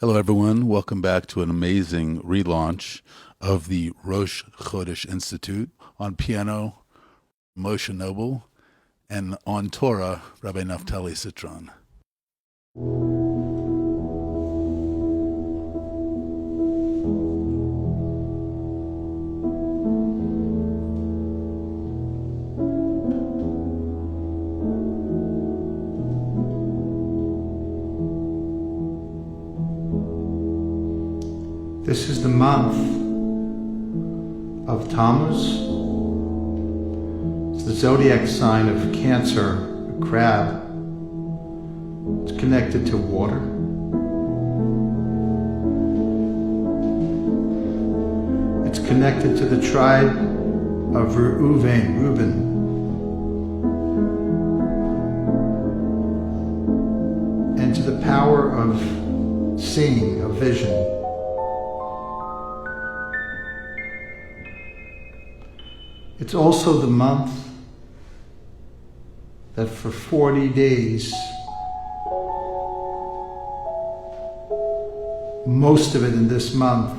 Hello, everyone. Welcome back to an amazing relaunch of the Rosh Chodesh Institute. On piano, Mark Knobel, and on Torah, Rabbi Naftali Citron. This is the month of Tamuz. It's the zodiac sign of Cancer, a crab. It's connected to water. It's connected to the tribe of Reuben. And to the power of seeing, of vision. It's also the month that for 40 days, most of it in this month,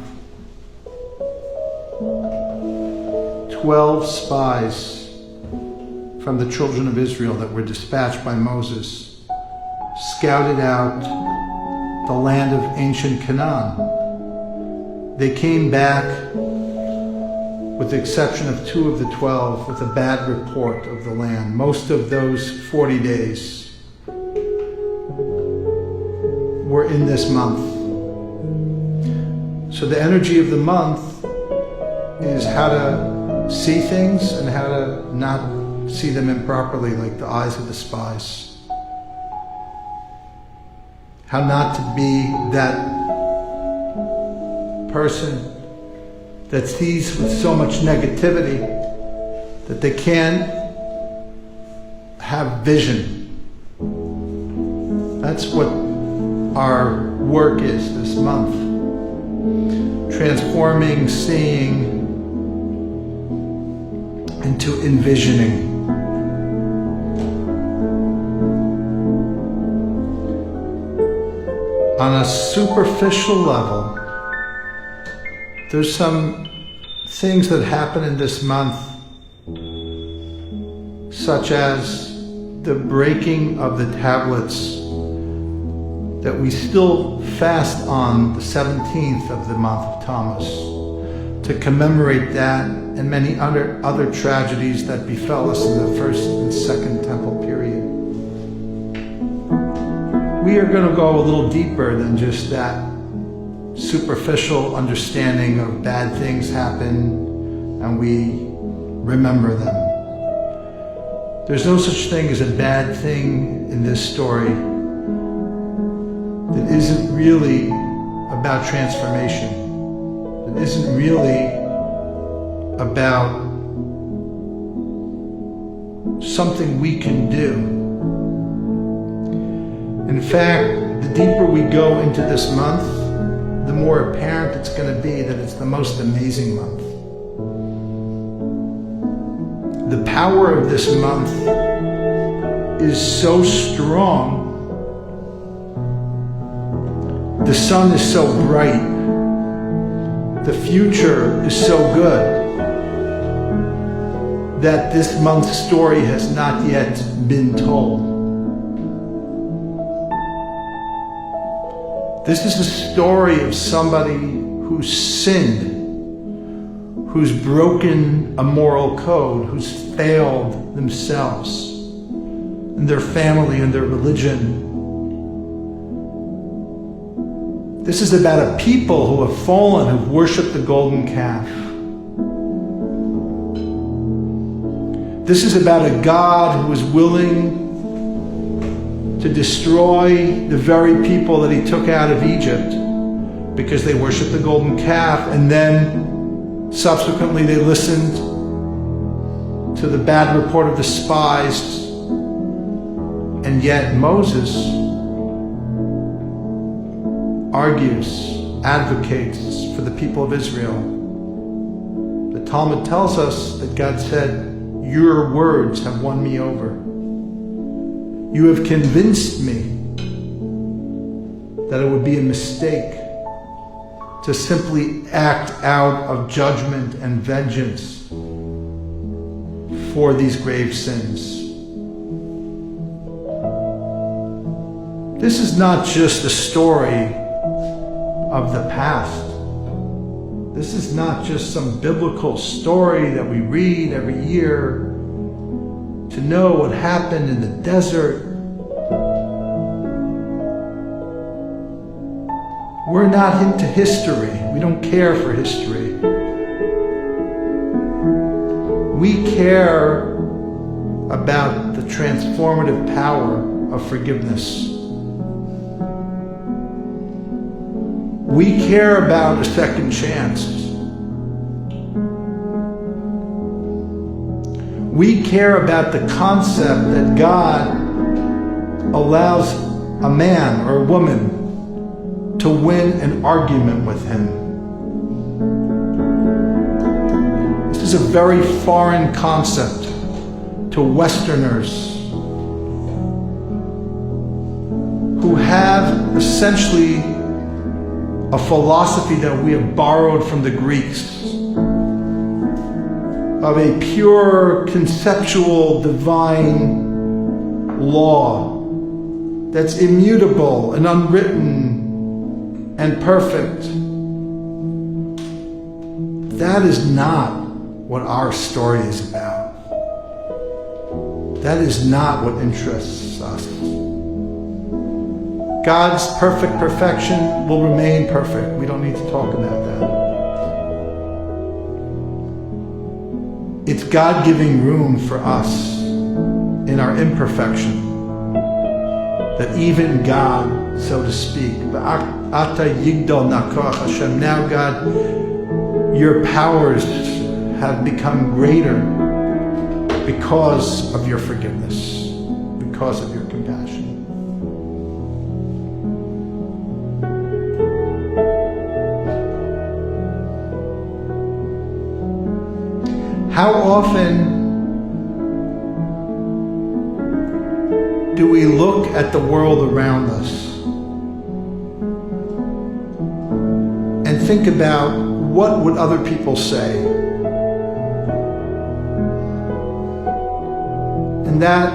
12 spies from the children of Israel that were dispatched by Moses scouted out the land of ancient Canaan. They came back, with the exception of 2 of the 12, with a bad report of the land. Most of those 40 days were in this month. So the energy of the month is how to see things and how to not see them improperly, like the eyes of the spies. How not to be that person that sees with so much negativity that they can't have vision. That's what our work is this month. Transforming seeing into envisioning. On a superficial level, there's some things that happen in this month, such as the breaking of the tablets that we still fast on the 17th of the month of Tamuz to commemorate that and many other tragedies that befell us in the first and second temple period. We are going to go a little deeper than just that superficial understanding of bad things happen and we remember them. There's no such thing as a bad thing in this story that isn't really about transformation, that isn't really about something we can do. In fact, the deeper we go into this month, the more apparent it's going to be that it's the most amazing month. The power of this month is so strong. The sun is so bright. The future is so good that this month's story has not yet been told. This is the story of somebody who's sinned, who's broken a moral code, who's failed themselves and their family and their religion. This is about a people who have fallen, who've worshipped the golden calf. This is about a God who is willing to destroy the very people that he took out of Egypt because they worshiped the golden calf, and then subsequently they listened to the bad report of the spies, and yet Moses argues, advocates for the people of Israel. The Talmud tells us that God said, "Your words have won me over. You have convinced me that it would be a mistake to simply act out of judgment and vengeance for these grave sins. This is not just a story of the past. This is not just some biblical story that we read every year to know what happened in the desert. We're not into history. We don't care for history. We care about the transformative power of forgiveness. We care about a second chance. We care about the concept that God allows a man or a woman to win an argument with Him. This is a very foreign concept to Westerners who have essentially a philosophy that we have borrowed from the Greeks of a pure, conceptual, divine law that's immutable and unwritten and perfect. That is not what our story is about. That is not what interests us. God's perfect perfection will remain perfect. We don't need to talk about that. It's God giving room for us in our imperfection, that even God, so to speak, Ata Yigdal Nakoach Hashem, now God, your powers have become greater because of your forgiveness, because of your compassion. How often do we look at the world around us and think about what would other people say? And that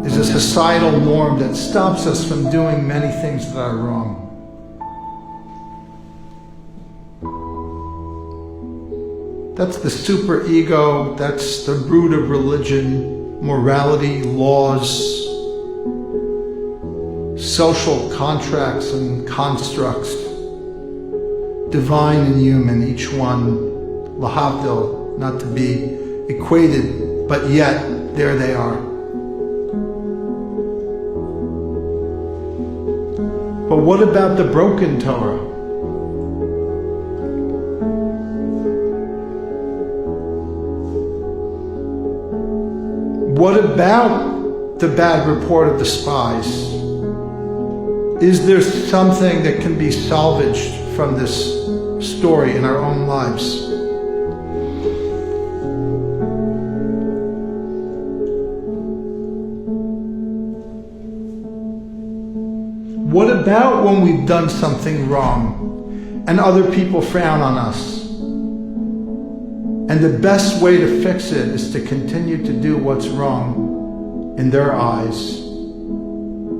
is a societal norm that stops us from doing many things that are wrong. That's the superego, that's the root of religion, morality, laws, social contracts and constructs, divine and human, each one, lahavdil, not to be equated, but yet there they are. But what about the broken Torah? What about the bad report of the spies? Is there something that can be salvaged from this story in our own lives? What about when we've done something wrong and other people frown on us? And the best way to fix it is to continue to do what's wrong in their eyes,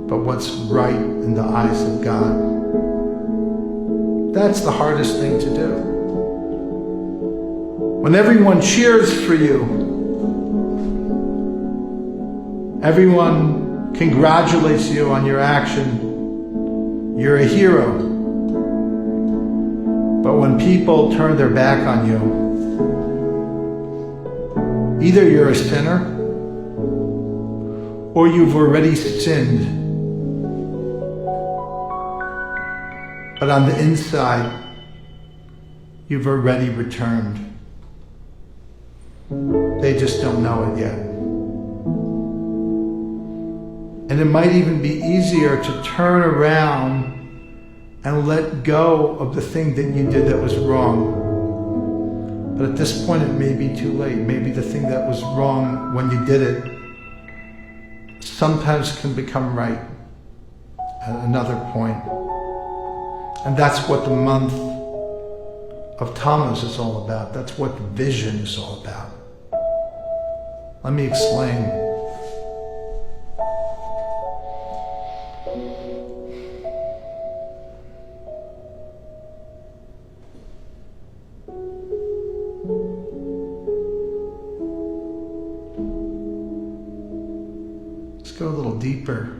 but what's right in the eyes of God. That's the hardest thing to do. When everyone cheers for you, everyone congratulates you on your action, you're a hero. But when people turn their back on you, either you're a sinner or you've already sinned, but on the inside, you've already returned. They just don't know it yet. And it might even be easier to turn around and let go of the thing that you did that was wrong. But at this point, it may be too late. Maybe the thing that was wrong when you did it sometimes can become right at another point. And that's what the month of Tamuz is all about. That's what vision is all about. Let me explain. Let's go a little deeper.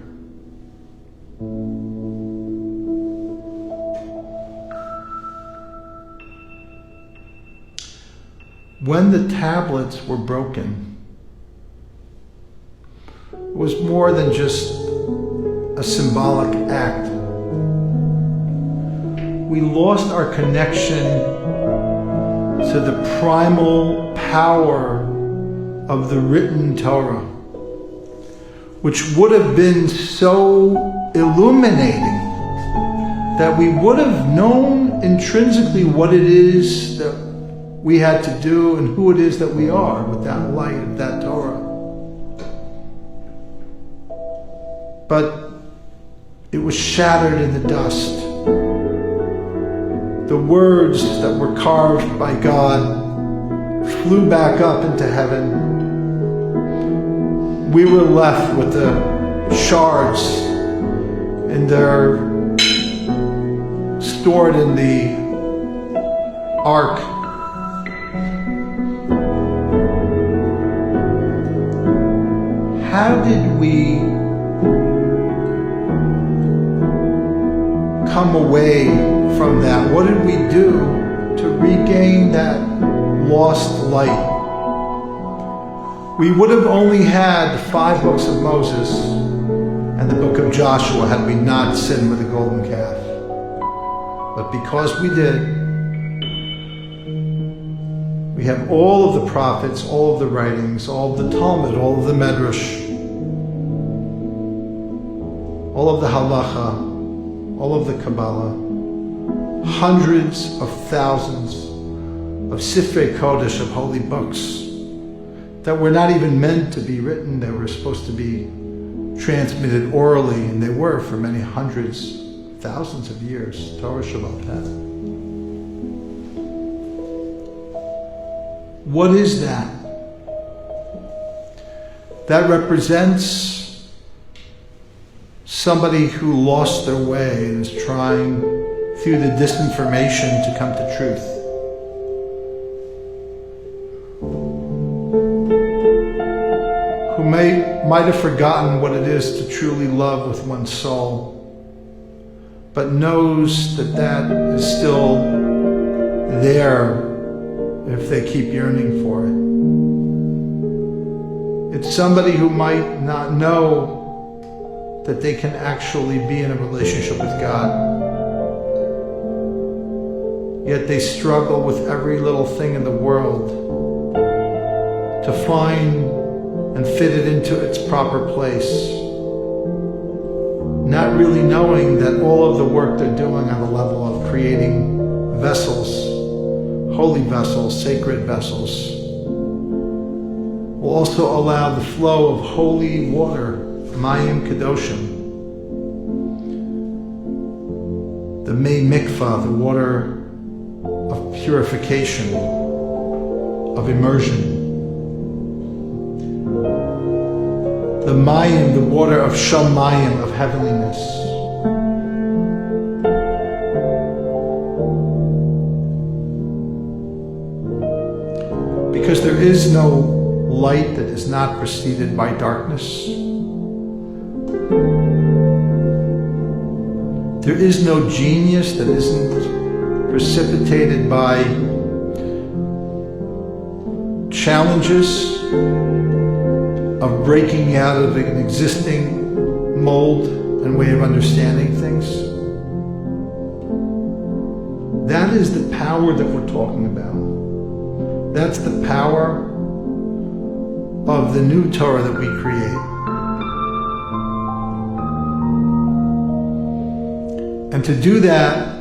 When the tablets were broken, it was more than just a symbolic act. We lost our connection to the primal power of the written Torah, which would have been so illuminating that we would have known intrinsically what it is that we had to do and who it is that we are with that light of that Torah. But it was shattered in the dust. The words that were carved by God flew back up into heaven. We were left with the shards, and they're stored in the ark. How did we come away from that? What did we do to regain that lost light? We would have only had the 5 books of Moses and the book of Joshua had we not sinned with the golden calf. But because we did, we have all of the prophets, all of the writings, all of the Talmud, all of the Medrash, all of the Halacha, all of the Kabbalah, hundreds of thousands of Sifrei Kodesh, of holy books, that were not even meant to be written. They were supposed to be transmitted orally, and they were for many hundreds, thousands of years. Torah Shabbat Peh. What is that? That represents somebody who lost their way and is trying through the disinformation to come to truth. Who might have forgotten what it is to truly love with one's soul, but knows that that is still there if they keep yearning for it. It's somebody who might not know that they can actually be in a relationship with God, yet they struggle with every little thing in the world to find and fit it into its proper place, not really knowing that all of the work they're doing on the level of creating vessels, holy vessels, sacred vessels, will also allow the flow of holy water, Mayim Kedoshim, the Mei Mikvah, the water of purification, of immersion, the Mayim, the water of Shamayim, of heavenliness. Because there is no light that is not preceded by darkness. There is no genius that isn't precipitated by challenges of breaking out of an existing mold and way of understanding things. That is the power that we're talking about. That's the power of the new Torah that we create. And to do that,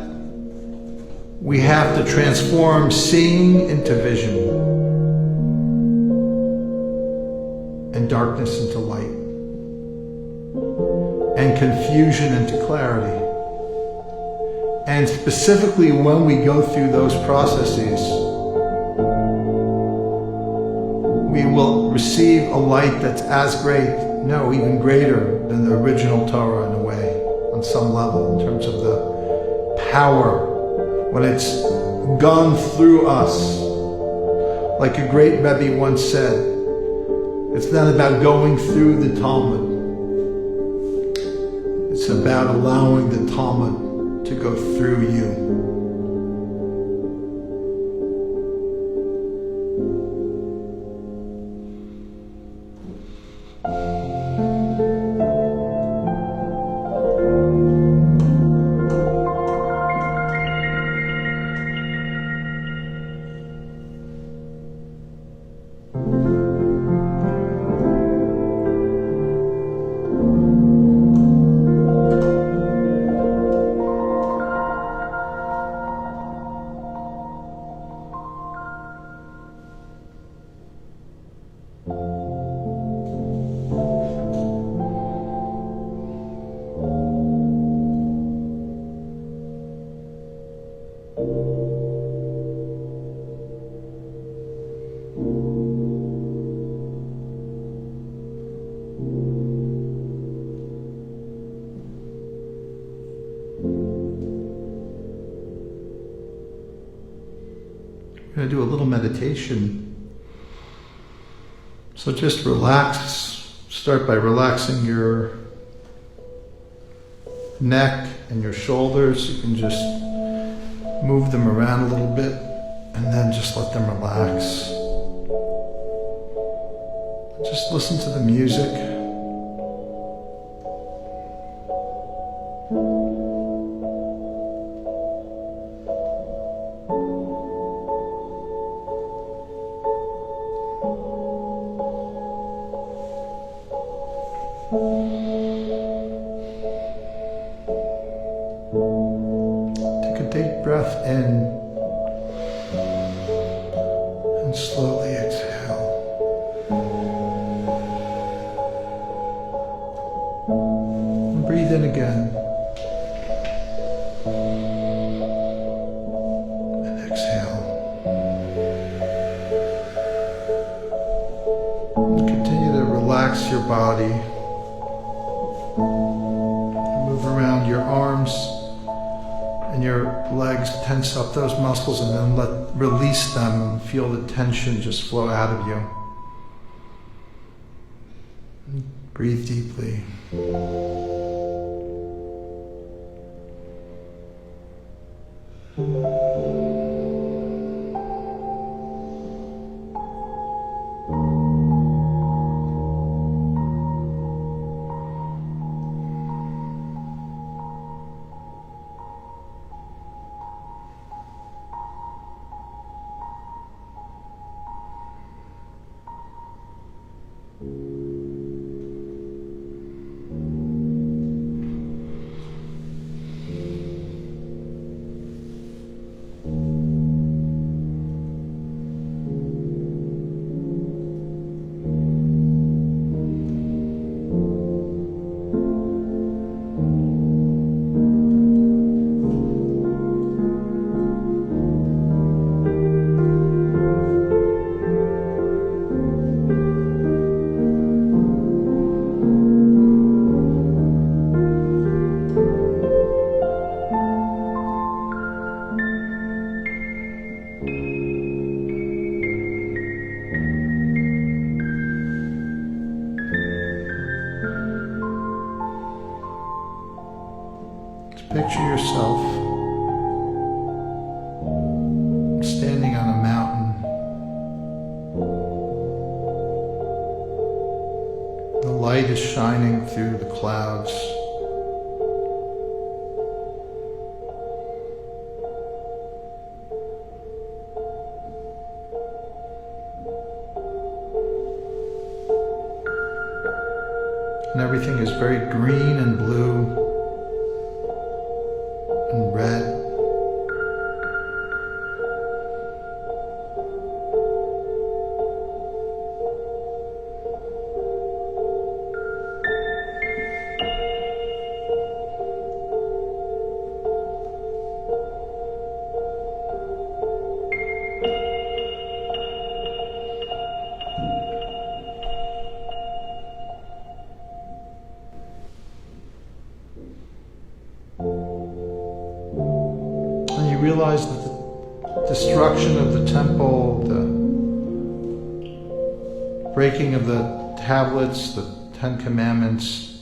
we have to transform seeing into vision and darkness into light and confusion into clarity. And specifically when we go through those processes, we will receive a light that's as great, no, even greater than the original Torah in a way, on some level, in terms of the power when it's gone through us. Like a great Rebbe once said, it's not about going through the Talmud. It's about allowing the Talmud to go through you. We're going to do a little meditation. So just relax. Start by relaxing your neck and your shoulders. You can just move them around a little bit and then just let them relax. Just listen to the music. Take a deep breath in and slowly exhale. And breathe in again. And exhale. And continue to relax your body. Around your arms and your legs, tense up those muscles and then release them and feel the tension just flow out of you. Breathe deeply. Picture yourself standing on a mountain. The light is shining through the clouds. And everything is very green and blue. And red. you realize that the destruction of the temple, the breaking of the tablets, the 10 Commandments,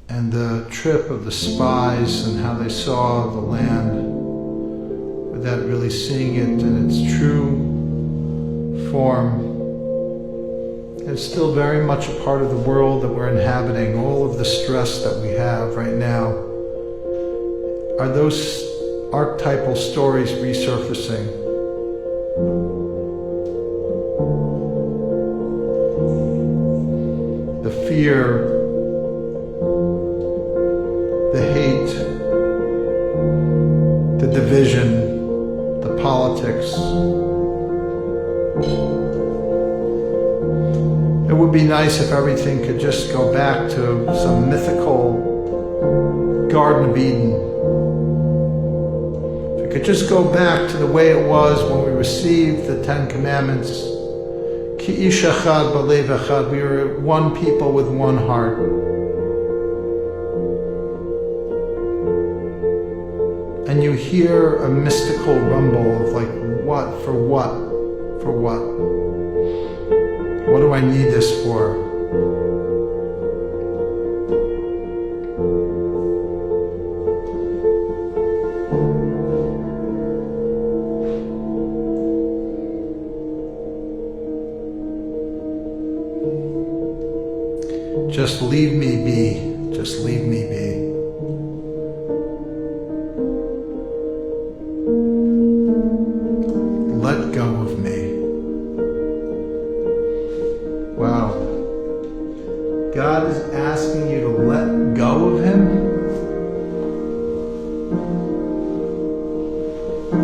and the trip of the spies and how they saw the land without really seeing it in its true form. It's still very much a part of the world that we're inhabiting. All of the stress that we have right now are those archetypal stories resurfacing. The fear, the hate, the division, the politics. It would be nice if everything could just go back to some mythical Garden of Eden. If it could just go back to the way it was when we received the 10 Commandments. Ki ish echad b'lev echad. We were one people with one heart. And you hear a mystical rumble of like, what? For what? For what? What do I need this for? Just leave me be. Just leave me be. Let go of me. Wow. God is asking you to let go of Him?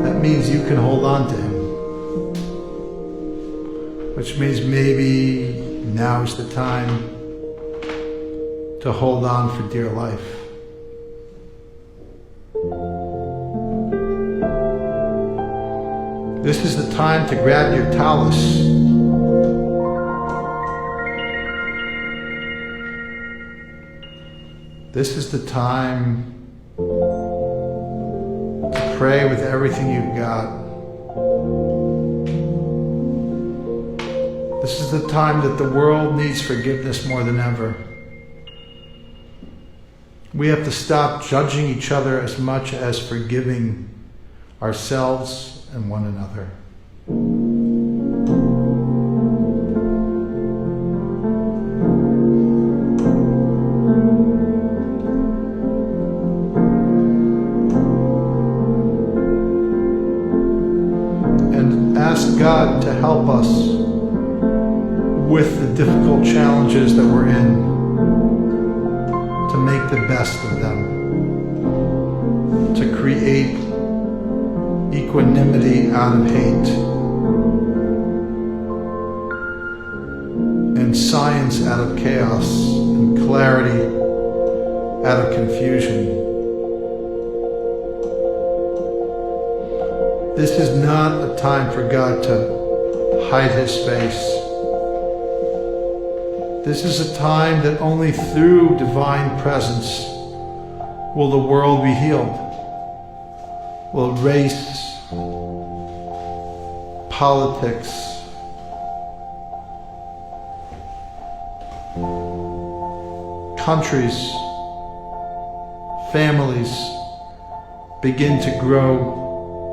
That means you can hold on to Him. Which means maybe now is the time to hold on for dear life. This is the time to grab your talus. This is the time to pray with everything you've got. This is the time that the world needs forgiveness more than ever. We have to stop judging each other as much as forgiving ourselves and one another. And ask God to help us with the difficult challenges that we're in, to make the best of them, to create equanimity out of hate, and science out of chaos, and clarity out of confusion. This is not a time for God to hide His face. This is a time that only through divine presence will the world be healed. Will race, politics, countries, families begin to grow,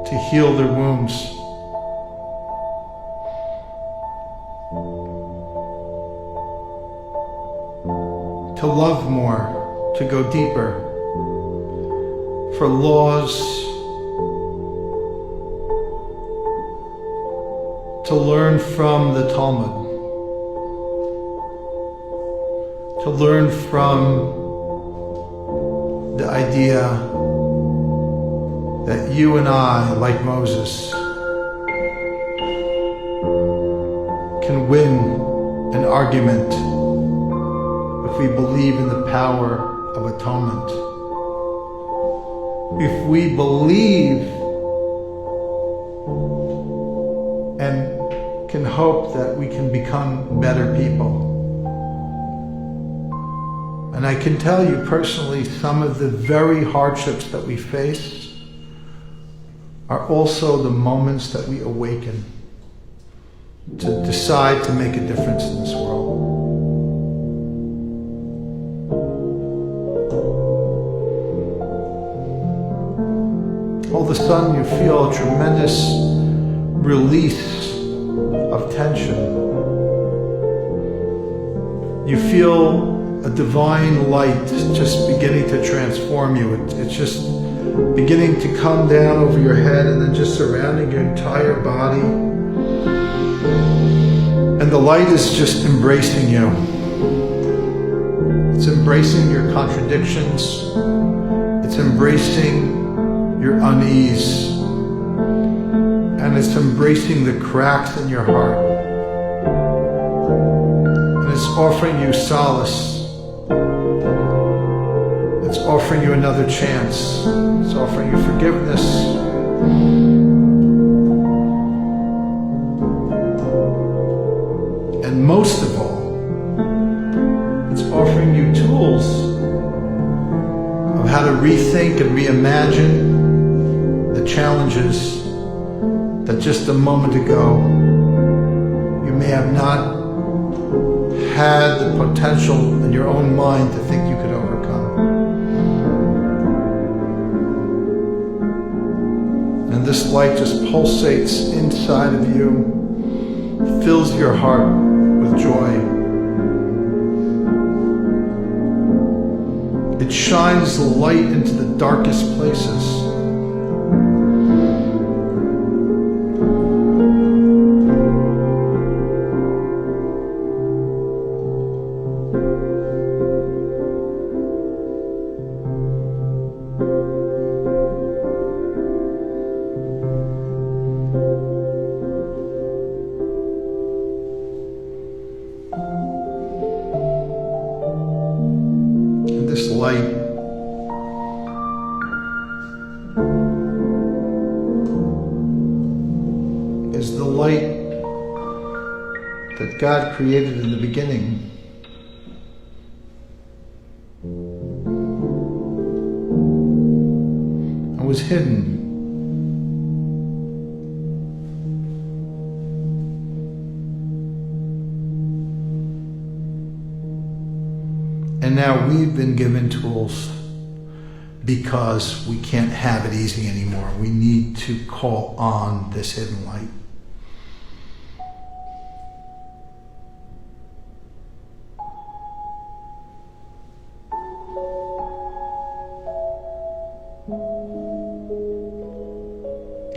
to heal their wounds. To love more, to go deeper, for laws to learn from the Talmud, to learn from the idea that you and I, like Moses, can win an argument if we believe in the power of atonement. If we believe and can hope that we can become better people. And I can tell you personally, some of the very hardships that we face are also the moments that we awaken to decide to make a difference in this world. All of a sudden you feel a tremendous release of tension. You feel a divine light just beginning to transform you. It's just beginning to come down over your head and then just surrounding your entire body. And the light is just embracing you. It's embracing your contradictions. It's embracing your unease. And it's embracing the cracks in your heart. And it's offering you solace. It's offering you another chance. It's offering you forgiveness. And most of all, it's offering you tools of how to rethink and reimagine the challenges that just a moment ago you may have not had the potential in your own mind to think you could overcome. And this light just pulsates inside of you, fills your heart with joy. It shines the light into the darkest places. This light is the light that God created in the beginning. And was hidden. And now we've been given tools because we can't have it easy anymore. We need to call on this hidden light.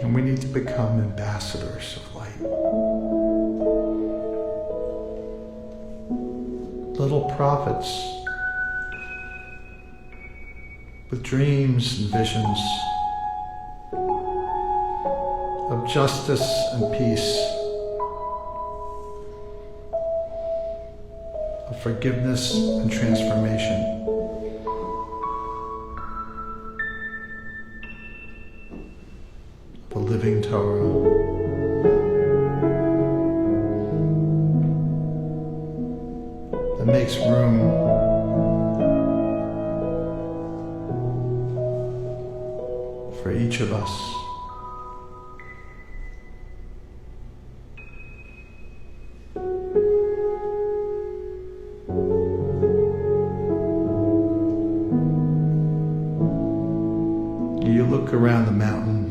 And we need to become ambassadors of light. Little prophets with dreams and visions of justice and peace, of forgiveness and transformation. Of a living Torah. That makes room for each of us. You look around the mountain.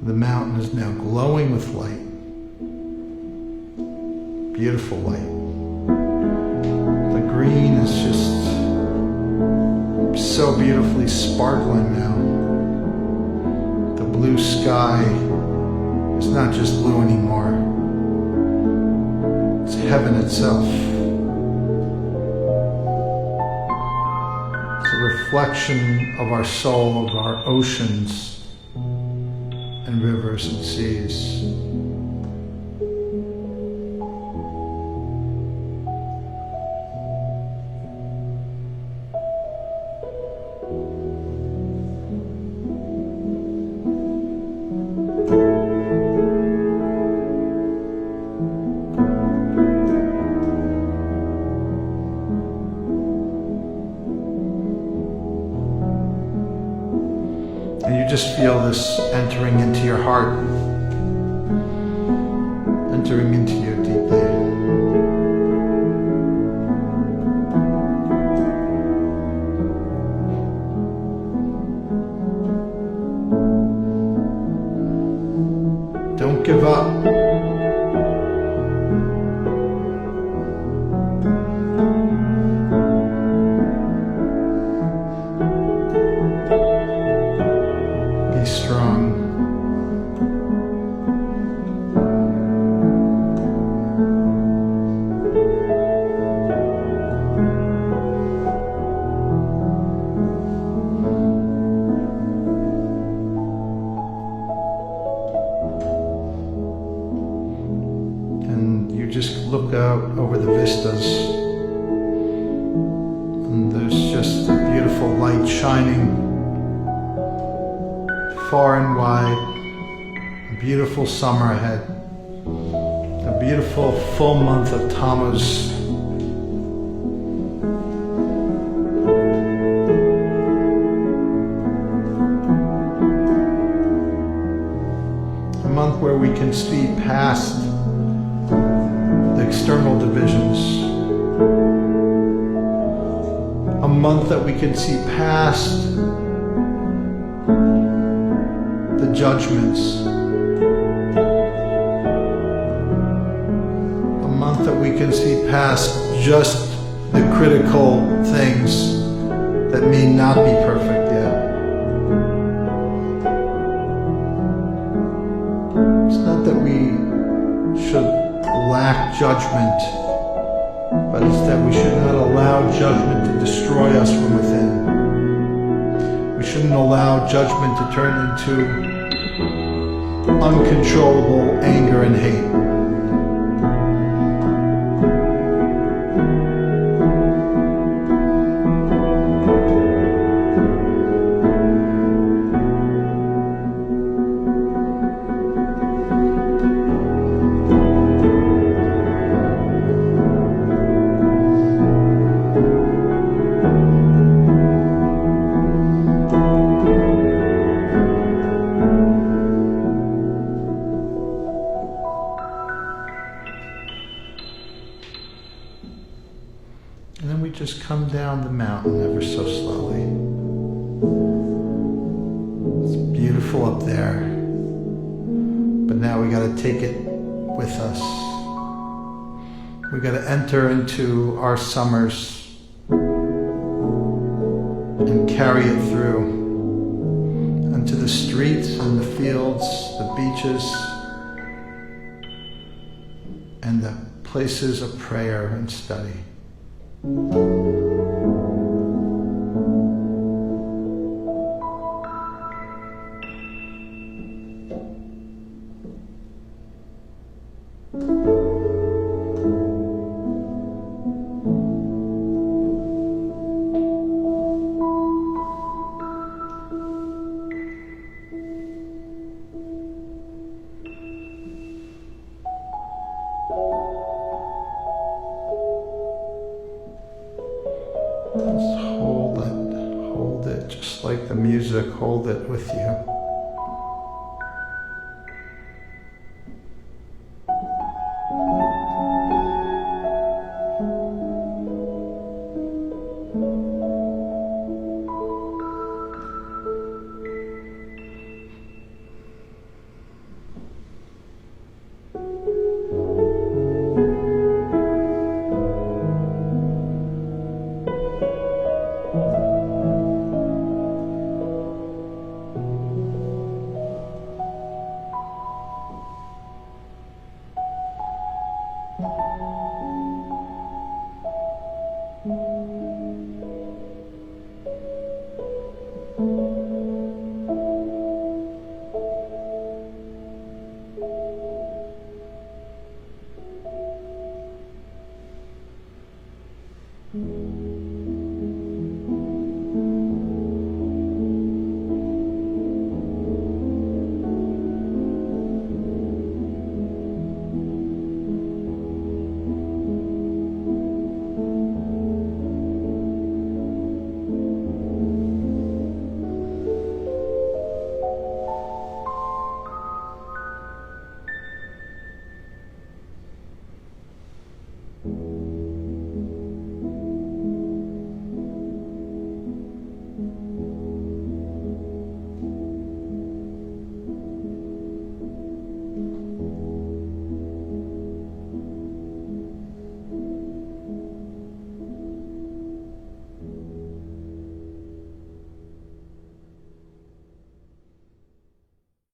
The mountain is now glowing with light. Beautiful light. The green is just so beautifully sparkling now. The blue sky is not just blue anymore. It's heaven itself. It's a reflection of our soul, of our oceans and rivers and seas. you just feel this entering into your heart, entering into you deeply. Don't give up. Be strong. Just look out over the vistas, and there's just a beautiful light shining far and wide, a beautiful summer ahead, a beautiful full month of Tamuz. A month where we can see past external divisions, a month that we can see past the judgments, a month that we can see past just the critical things that may not be perfect yet. It's not that we should lack judgment, but it's that we should not allow judgment to destroy us from within. We shouldn't allow judgment to turn into uncontrollable anger and hate. And then we just come down the mountain ever so slowly. It's beautiful up there, but now we got to take it with us. We got to enter into our summers and carry it through into the streets and the fields, the beaches, and the places of prayer and study. Just hold it, just like the music, hold it with you.